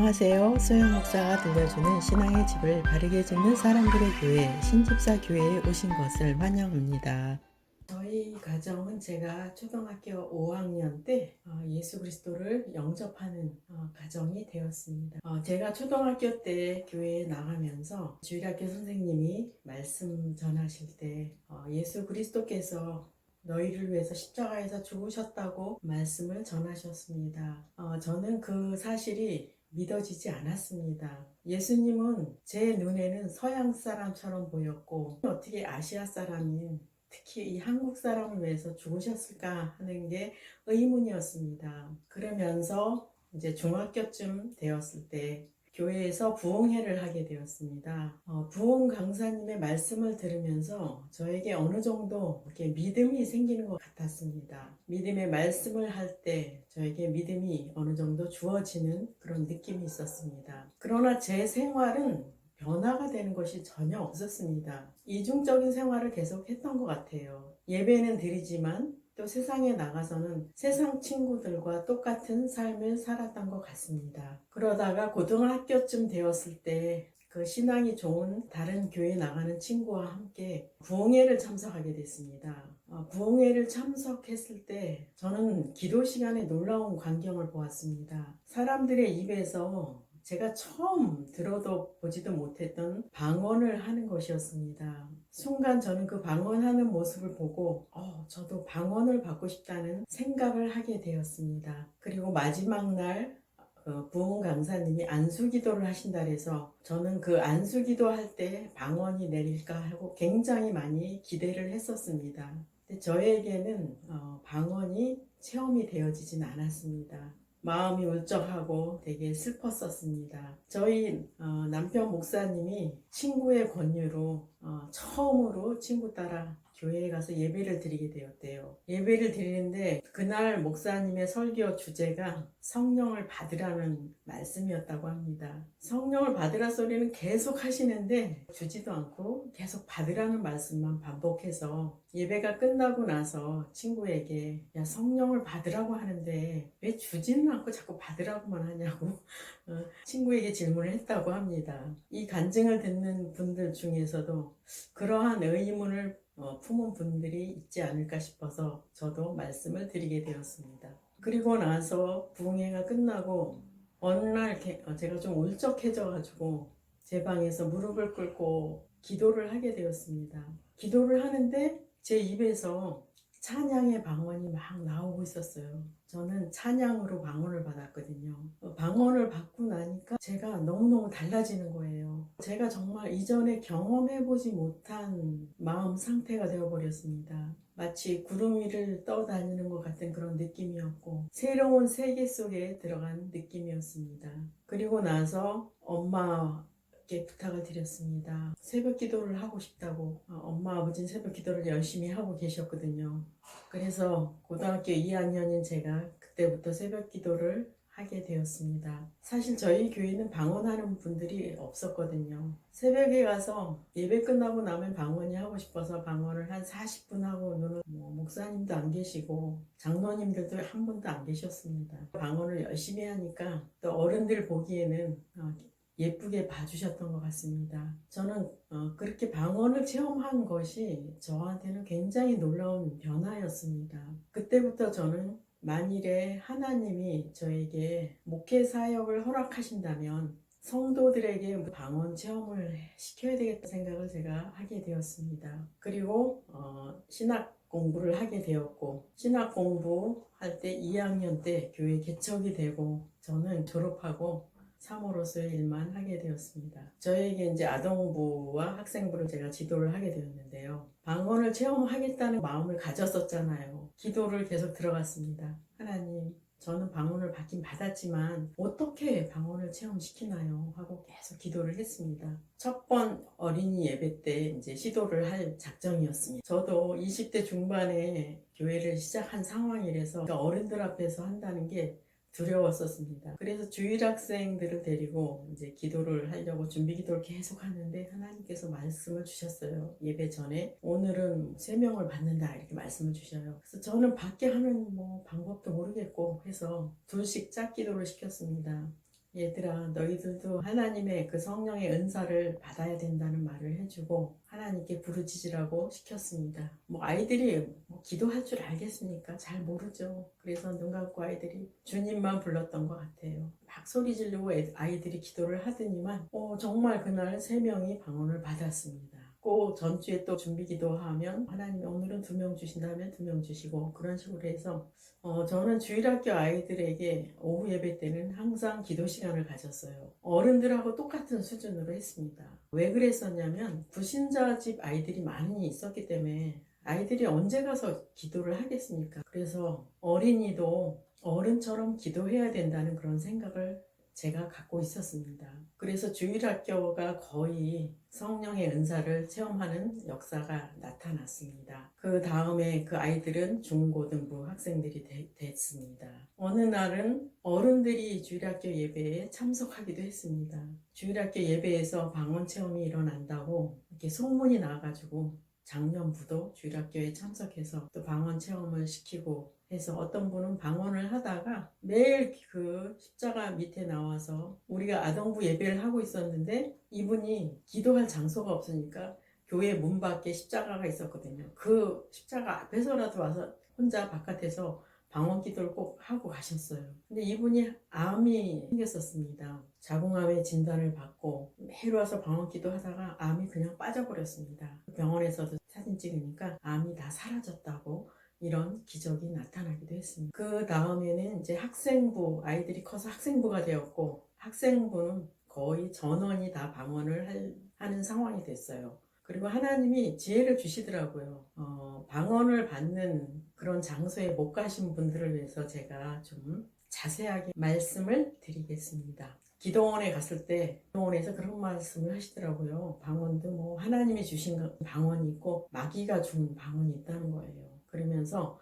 안녕하세요. 소영 목사가 들려주는 신앙의 집을 바르게 짓는 사람들의 교회 신집사 교회에 오신 것을 환영합니다. 저희 가정은 제가 초등학교 5학년 때 예수 그리스도를 영접하는 가정이 되었습니다. 제가 초등학교 때 교회에 나가면서 주일학교 선생님이 말씀 전하실 때 예수 그리스도께서 너희를 위해서 십자가에서 죽으셨다고 말씀을 전하셨습니다. 저는 그 사실이 믿어지지 않았습니다. 예수님은 제 눈에는 서양 사람처럼 보였고 어떻게 아시아 사람인 특히 이 한국 사람을 위해서 죽으셨을까 하는 게 의문이었습니다. 그러면서 이제 중학교쯤 되었을 때 교회에서 부흥회를 하게 되었습니다. 부흥 강사님의 말씀을 들으면서 저에게 어느 정도 이렇게 믿음이 생기는 것 같았습니다. 믿음의 말씀을 할 때 저에게 믿음이 어느 정도 주어지는 그런 느낌이 있었습니다. 그러나 제 생활은 변화가 되는 것이 전혀 없었습니다. 이중적인 생활을 계속 했던 것 같아요. 예배는 드리지만 또 세상에 나가서는 세상 친구들과 똑같은 삶을 살았던 것 같습니다. 그러다가 고등학교쯤 되었을 때 그 신앙이 좋은 다른 교회 나가는 친구와 함께 부흥회를 참석하게 됐습니다. 부흥회를 참석했을 때 저는 기도 시간에 놀라운 광경을 보았습니다. 사람들의 입에서 제가 처음 들어도 보지도 못했던 방언을 하는 것이었습니다. 순간 저는 그 방언하는 모습을 보고 저도 방언을 받고 싶다는 생각을 하게 되었습니다. 그리고 마지막 날 부흥 강사님이 안수기도를 하신다 해서 저는 그 안수기도 할 때 방언이 내릴까 하고 굉장히 많이 기대를 했었습니다. 근데 저에게는 방언이 체험이 되어지진 않았습니다. 마음이 울적하고 되게 슬펐었습니다. 저희 남편 목사님이 친구의 권유로 처음으로 친구 따라 교회에 가서 예배를 드리게 되었대요. 예배를 드리는데 그날 목사님의 설교 주제가 성령을 받으라는 말씀이었다고 합니다. 성령을 받으라 소리는 계속 하시는데 주지도 않고 계속 받으라는 말씀만 반복해서 예배가 끝나고 나서 친구에게 야 성령을 받으라고 하는데 왜 주지는 않고 자꾸 받으라고만 하냐고 친구에게 질문을 했다고 합니다. 이 간증을 듣는 분들 중에서도 그러한 의문을 품은 분들이 있지 않을까 싶어서 저도 말씀을 드리게 되었습니다. 그리고 나서 부흥회가 끝나고 어느 날 제가 좀 울적해져 가지고 제 방에서 무릎을 꿇고 기도를 하게 되었습니다. 기도를 하는데 제 입에서 찬양의 방언이 막 나오고 있었어요. 저는 찬양으로 방언을 받았거든요. 방언을 받고 나니까 제가 너무너무 달라지는 거예요. 제가 정말 이전에 경험해보지 못한 마음 상태가 되어버렸습니다. 마치 구름 위를 떠다니는 것 같은 그런 느낌이었고 새로운 세계 속에 들어간 느낌이었습니다. 그리고 나서 엄마께 부탁을 드렸습니다. 새벽 기도를 하고 싶다고. 엄마 아버지는 새벽 기도를 열심히 하고 계셨거든요. 그래서 고등학교 2학년인 제가 그때부터 새벽 기도를 하게 되었습니다. 사실 저희 교회는 방언하는 분들이 없었거든요. 새벽에 가서 예배 끝나고 나면 방언이 하고 싶어서 방언을 한 40분 하고는 목사님도 안 계시고 장로님들도 한 분도 안 계셨습니다. 방언을 열심히 하니까 또 어른들 보기에는 예쁘게 봐주셨던 것 같습니다. 저는 그렇게 방언을 체험한 것이 저한테는 굉장히 놀라운 변화였습니다. 그때부터 저는 만일에 하나님이 저에게 목회 사역을 허락하신다면 성도들에게 방언 체험을 시켜야 되겠다 생각을 제가 하게 되었습니다. 그리고 신학 공부를 하게 되었고 신학 공부할 때 2학년 때 교회 개척이 되고 저는 졸업하고 사모로서의 일만 하게 되었습니다. 저에게 이제 아동부와 학생부를 제가 지도를 하게 되었는데요. 방언을 체험하겠다는 마음을 가졌었잖아요. 기도를 계속 들어갔습니다. 하나님, 저는 방언을 받긴 받았지만 어떻게 방언을 체험시키나요? 하고 계속 기도를 했습니다. 첫 번 어린이 예배 때 이제 시도를 할 작정이었습니다. 저도 20대 중반에 교회를 시작한 상황이라서 어른들 앞에서 한다는 게 두려웠었습니다. 그래서 주일 학생들을 데리고 이제 기도를 하려고 준비 기도를 계속 하는데 하나님께서 말씀을 주셨어요. 예배 전에 오늘은 3명을 받는다 이렇게 말씀을 주셔요. 그래서 저는 밖에 하는 방법도 모르겠고 해서 둘씩 짝 기도를 시켰습니다. 얘들아, 너희들도 하나님의 그 성령의 은사를 받아야 된다는 말을 해주고 하나님께 부르짖으라고 시켰습니다. 뭐 아이들이 뭐 기도할 줄 알겠습니까? 잘 모르죠. 그래서 눈 감고 아이들이 주님만 불렀던 것 같아요. 막 소리 지르고 아이들이 기도를 하더니만 정말 그날 3명이 방언을 받았습니다. 꼭 전주에 또 준비 기도하면 하나님이 오늘은 2명 주신다면 2명 주시고 그런 식으로 해서 저는 주일학교 아이들에게 오후 예배 때는 항상 기도 시간을 가졌어요. 어른들하고 똑같은 수준으로 했습니다. 왜 그랬었냐면 불신자 집 아이들이 많이 있었기 때문에 아이들이 언제 가서 기도를 하겠습니까? 그래서 어린이도 어른처럼 기도해야 된다는 그런 생각을 제가 갖고 있었습니다. 그래서 주일학교가 거의 성령의 은사를 체험하는 역사가 나타났습니다. 그 다음에 그 아이들은 중고등부 학생들이 됐습니다. 어느 날은 어른들이 주일학교 예배에 참석하기도 했습니다. 주일학교 예배에서 방언 체험이 일어난다고 이렇게 소문이 나가지고 작년부도 주일학교에 참석해서 또 방언 체험을 시키고 해서 어떤 분은 방언을 하다가 매일 그 십자가 밑에 나와서 우리가 아동부 예배를 하고 있었는데 이분이 기도할 장소가 없으니까 교회 문 밖에 십자가가 있었거든요. 그 십자가 앞에서라도 와서 혼자 바깥에서 방언 기도를 꼭 하고 가셨어요. 근데 이분이 암이 생겼었습니다. 자궁암의 진단을 받고 매일 와서 방언 기도 하다가 암이 그냥 빠져버렸습니다. 병원에서도 사진 찍으니까 암이 다 사라졌다고 이런 기적이 나타나기도 했습니다. 그 다음에는 이제 학생부, 아이들이 커서 학생부가 되었고 학생부는 거의 전원이 다 방언을 하는 상황이 됐어요. 그리고 하나님이 지혜를 주시더라고요. 방언을 받는 그런 장소에 못 가신 분들을 위해서 제가 좀 자세하게 말씀을 드리겠습니다. 기도원에 갔을 때 기도원에서 그런 말씀을 하시더라고요. 방언도 뭐 하나님이 주신 방언이 있고 마귀가 준 방언이 있다는 거예요. 그러면서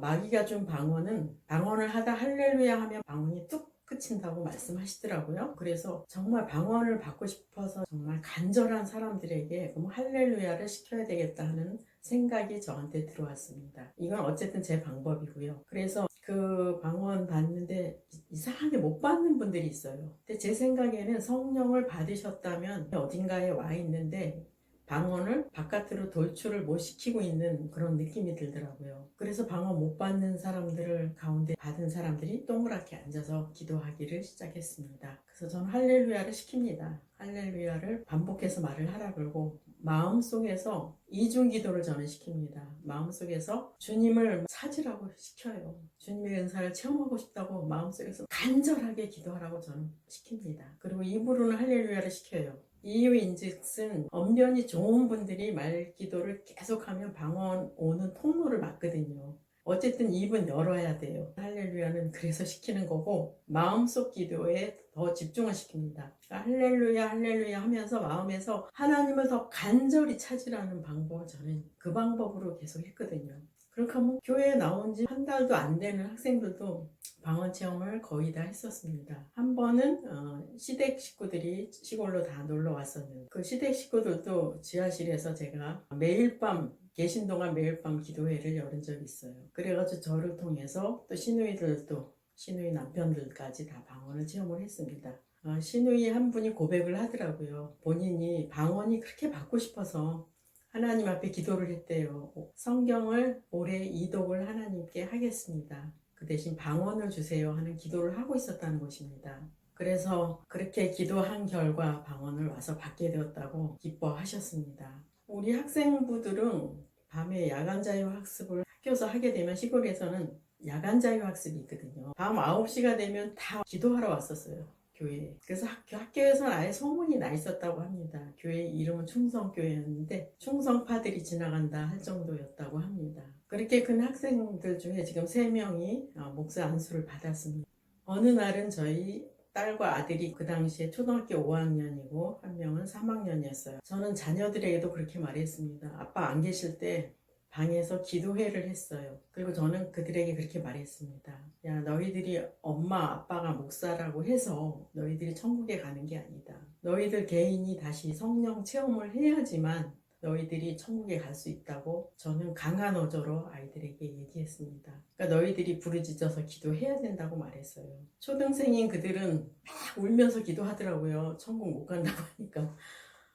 마귀가 준 방언은 방언을 하다 할렐루야 하면 방언이 뚝 끝인다고 말씀하시더라고요. 그래서 정말 방언을 받고 싶어서 정말 간절한 사람들에게 그럼 할렐루야를 시켜야 되겠다 하는 생각이 저한테 들어왔습니다. 이건 어쨌든 제 방법이고요. 그래서 그 방언 받는데 이상하게 못 받는 분들이 있어요. 근데 제 생각에는 성령을 받으셨다면 어딘가에 와 있는데 방언을 바깥으로 돌출을 못 시키고 있는 그런 느낌이 들더라고요. 그래서 방언 못 받는 사람들을 가운데 받은 사람들이 동그랗게 앉아서 기도하기를 시작했습니다. 그래서 저는 할렐루야를 시킵니다. 할렐루야를 반복해서 말을 하라 그러고 마음속에서 이중기도를 저는 시킵니다. 마음속에서 주님을 찾으라고 시켜요. 주님의 은사를 체험하고 싶다고 마음속에서 간절하게 기도하라고 저는 시킵니다. 그리고 입으로는 할렐루야를 시켜요. 이유인즉슨 언변이 좋은 분들이 말기도를 계속하면 방언 오는 통로를 막거든요. 어쨌든 입은 열어야 돼요. 할렐루야는 그래서 시키는 거고 마음속 기도에 더 집중을 시킵니다. 그러니까 할렐루야 할렐루야 하면서 마음에서 하나님을 더 간절히 찾으라는 방법을 저는 그 방법으로 계속 했거든요. 그렇게 하면 교회에 나온 지 한 달도 안 되는 학생들도 방언 체험을 거의 다 했었습니다. 한 번은 시댁 식구들이 시골로 다 놀러 왔었는데 그 시댁 식구들도 지하실에서 제가 매일 밤 계신 동안 매일 밤 기도회를 열은 적이 있어요. 그래가지고 저를 통해서 또 시누이들도 시누이 남편들까지 다 방언을 체험을 했습니다. 시누이 한 분이 고백을 하더라고요. 본인이 방언이 그렇게 받고 싶어서 하나님 앞에 기도를 했대요. 성경을 올해 이독을 하나님께 하겠습니다. 그 대신 방언을 주세요 하는 기도를 하고 있었다는 것입니다. 그래서 그렇게 기도한 결과 방언을 와서 받게 되었다고 기뻐하셨습니다. 우리 학생부들은 밤에 야간 자유 학습을 학교에서 하게 되면 시골에서는 야간 자유 학습이 있거든요. 밤 9시가 되면 다 기도하러 왔었어요. 교회. 그래서 학교에서는 아예 소문이 나 있었다고 합니다. 교회 이름은 충성교회였는데 충성파들이 지나간다 할 정도였다고 합니다. 그렇게 큰 학생들 중에 지금 3명이 목사 안수를 받았습니다. 어느 날은 저희 딸과 아들이 그 당시에 초등학교 5학년이고 한 명은 3학년이었어요. 저는 자녀들에게도 그렇게 말했습니다. 아빠 안 계실 때 방에서 기도회를 했어요. 그리고 저는 그들에게 그렇게 말했습니다. 야, 너희들이 엄마 아빠가 목사라고 해서 너희들이 천국에 가는 게 아니다. 너희들 개인이 다시 성령 체험을 해야지만 너희들이 천국에 갈 수 있다고 저는 강한 어조로 아이들에게 얘기했습니다. 그러니까 너희들이 부르짖어서 기도해야 된다고 말했어요. 초등생인 그들은 막 울면서 기도하더라고요. 천국 못 간다고 하니까.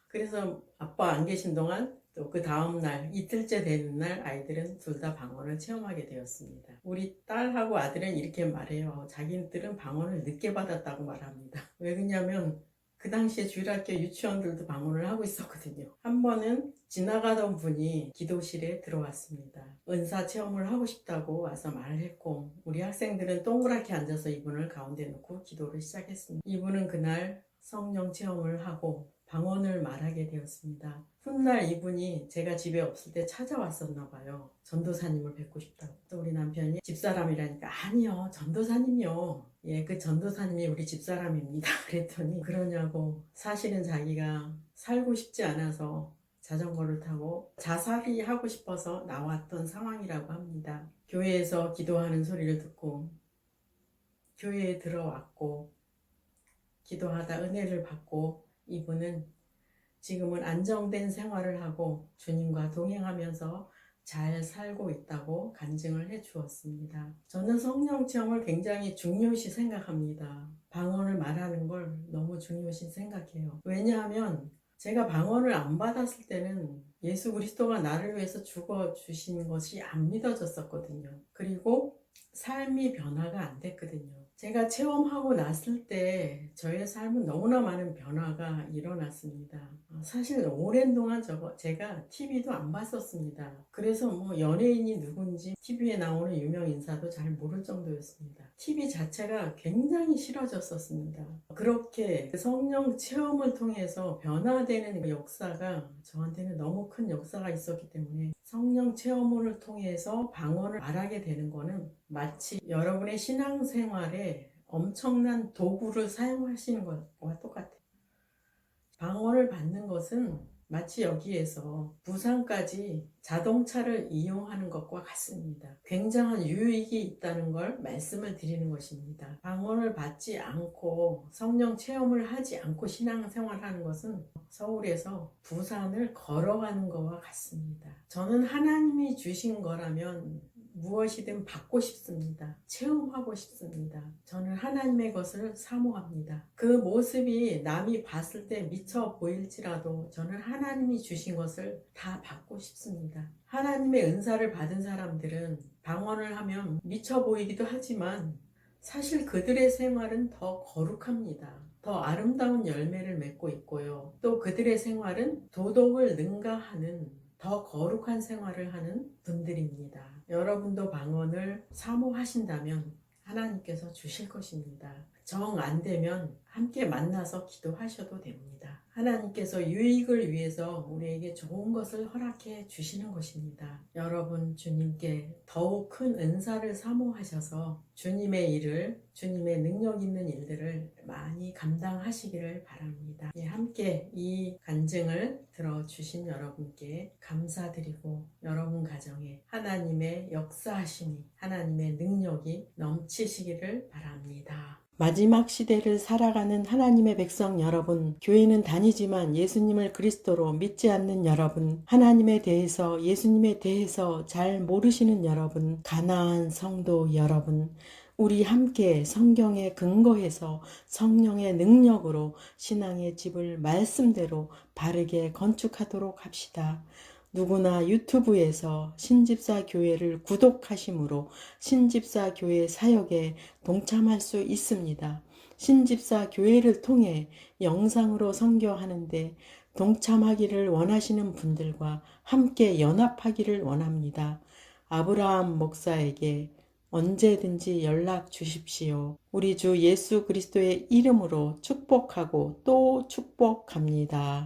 그래서 아빠 안 계신 동안 또 그 다음날 이틀째 되는 날 아이들은 둘 다 방언을 체험하게 되었습니다. 우리 딸하고 아들은 이렇게 말해요. 자기들은 방언을 늦게 받았다고 말합니다. 왜 그러냐면 그 당시에 주일학교 유치원들도 방언을 하고 있었거든요. 한 번은 지나가던 분이 기도실에 들어왔습니다. 은사 체험을 하고 싶다고 와서 말을 했고 우리 학생들은 동그랗게 앉아서 이분을 가운데 놓고 기도를 시작했습니다. 이분은 그날 성령 체험을 하고 방언을 말하게 되었습니다. 훗날 이분이 제가 집에 없을 때 찾아왔었나 봐요. 전도사님을 뵙고 싶다고. 또 우리 남편이 집사람이라니까 아니요 전도사님이요. 예, 그 전도사님이 우리 집사람입니다. 그랬더니 그러냐고. 사실은 자기가 살고 싶지 않아서 자전거를 타고 자살이 하고 싶어서 나왔던 상황이라고 합니다. 교회에서 기도하는 소리를 듣고 교회에 들어왔고 기도하다 은혜를 받고 이분은 지금은 안정된 생활을 하고 주님과 동행하면서 잘 살고 있다고 간증을 해 주었습니다. 저는 성령 체험을 굉장히 중요시 생각합니다. 방언을 말하는 걸 너무 중요시 생각해요. 왜냐하면 제가 방언을 안 받았을 때는 예수 그리스도가 나를 위해서 죽어 주신 것이 안 믿어졌었거든요. 그리고 삶이 변화가 안 됐거든요. 제가 체험하고 났을 때 저의 삶은 너무나 많은 변화가 일어났습니다. 사실 오랜 동안 제가 TV도 안 봤었습니다. 그래서 뭐 연예인이 누군지 TV에 나오는 유명 인사도 잘 모를 정도였습니다. TV 자체가 굉장히 싫어졌었습니다. 그렇게 성령 체험을 통해서 변화되는 그 역사가 저한테는 너무 큰 역사가 있었기 때문에 성령 체험을 통해서 방언을 말하게 되는 거는 마치 여러분의 신앙생활에 엄청난 도구를 사용하시는 것과 똑같아요. 방언을 받는 것은 마치 여기에서 부산까지 자동차를 이용하는 것과 같습니다. 굉장한 유익이 있다는 걸 말씀을 드리는 것입니다. 방언을 받지 않고 성령 체험을 하지 않고 신앙생활하는 것은 서울에서 부산을 걸어가는 것과 같습니다. 저는 하나님이 주신 거라면 무엇이든 받고 싶습니다. 체험하고 싶습니다. 저는 하나님의 것을 사모합니다. 그 모습이 남이 봤을 때 미쳐 보일지라도 저는 하나님이 주신 것을 다 받고 싶습니다. 하나님의 은사를 받은 사람들은 방언을 하면 미쳐 보이기도 하지만 사실 그들의 생활은 더 거룩합니다. 더 아름다운 열매를 맺고 있고요. 또 그들의 생활은 도덕을 능가하는 더 거룩한 생활을 하는 분들입니다. 여러분도 방언을 사모하신다면 하나님께서 주실 것입니다. 정 안 되면 함께 만나서 기도하셔도 됩니다. 하나님께서 유익을 위해서 우리에게 좋은 것을 허락해 주시는 것입니다. 여러분 주님께 더욱 큰 은사를 사모하셔서 주님의 일을, 주님의 능력 있는 일들을 많이 감당하시기를 바랍니다. 함께 이 간증을 들어주신 여러분께 감사드리고 여러분 가정에 하나님의 역사하심이, 하나님의 능력이 넘치시기를 바랍니다. 마지막 시대를 살아가는 하나님의 백성 여러분, 교회는 다니지만 예수님을 그리스도로 믿지 않는 여러분, 하나님에 대해서, 예수님에 대해서 잘 모르시는 여러분, 가나안 성도 여러분, 우리 함께 성경에 근거해서 성령의 능력으로 신앙의 집을 말씀대로 바르게 건축하도록 합시다. 누구나 유튜브에서 신집사 교회를 구독하심으로 신집사 교회 사역에 동참할 수 있습니다. 신집사 교회를 통해 영상으로 선교하는데 동참하기를 원하시는 분들과 함께 연합하기를 원합니다. 아브라함 목사에게 언제든지 연락 주십시오. 우리 주 예수 그리스도의 이름으로 축복하고 또 축복합니다.